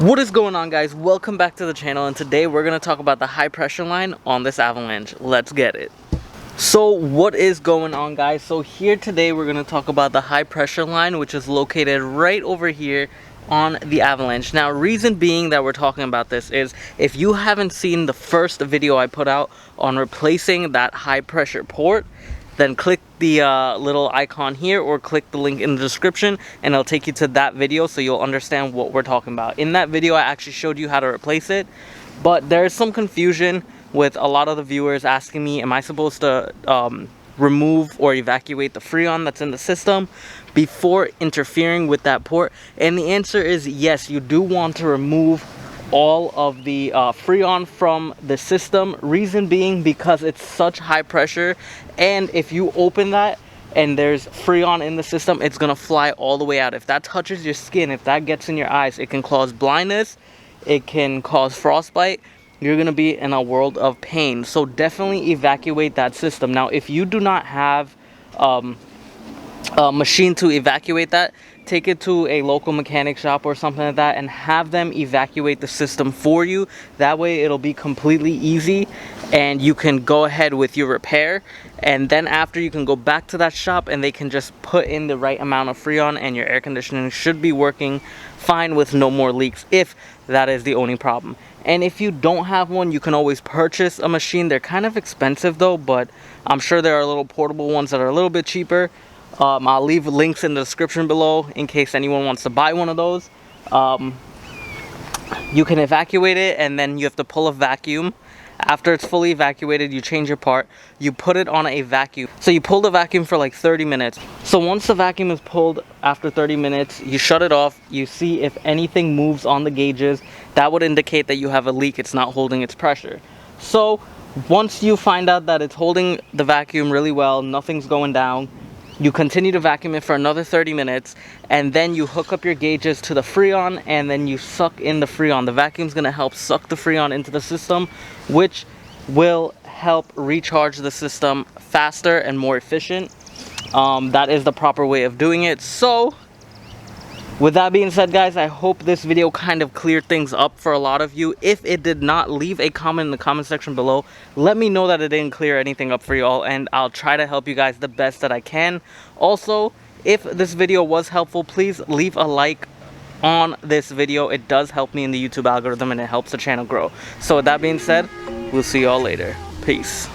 What is going on, guys? Welcome back to the channel, and today we're going to talk about the high pressure line on this Avalanche. Let's get it. So what is going on, guys? So here today we're going to talk about the high pressure line, which is located right over here on the Avalanche. Now, reason being that we're talking about this is if you haven't seen the first video I put out on replacing that high pressure port, then click the little icon here or click the link in the description and it'll take you to that video so you'll understand what we're talking about. In that video I actually showed you how to replace it, but there's some confusion with a lot of the viewers asking me, am I supposed to remove or evacuate the Freon that's in the system before interfering with that port? And the answer is yes, you do want to remove all of the Freon from the system. Reason being because it's such high pressure, and if you open that and there's Freon in the system, it's gonna fly all the way out. If that touches your skin, if that gets in your eyes, it can cause blindness, it can cause frostbite. You're gonna be in a world of pain. So definitely evacuate that system. Now, if you do not have a machine to evacuate that, take it to a local mechanic shop or something like that and have them evacuate the system for you. That way it'll be completely easy and you can go ahead with your repair, and then after you can go back to that shop and they can just put in the right amount of Freon and your air conditioning should be working fine with no more leaks, if that is the only problem. And if you don't have one, you can always purchase a machine. They're kind of expensive though, but I'm sure there are little portable ones that are a little bit cheaper. I'll leave links in the description below in case anyone wants to buy one of those. You can evacuate it and then you have to pull a vacuum. After it's fully evacuated, you change your part, you put it on a vacuum. So you pull the vacuum for like 30 minutes. So once the vacuum is pulled after 30 minutes, you shut it off. You see if anything moves on the gauges, that would indicate that you have a leak. It's not holding its pressure. So once you find out that it's holding the vacuum really well, nothing's going down, you continue to vacuum it for another 30 minutes, and then you hook up your gauges to the Freon and then you suck in the Freon. The vacuum's gonna help suck the Freon into the system, which will help recharge the system faster and more efficient. That is the proper way of doing it. So with that being said, guys, I hope this video kind of cleared things up for a lot of you. If it did not, leave a comment in the comment section below. Let me know that it didn't clear anything up for y'all, and I'll try to help you guys the best that I can. Also, if this video was helpful, please leave a like on this video. It does help me in the YouTube algorithm and it helps the channel grow. So with that being said, we'll see y'all later. Peace.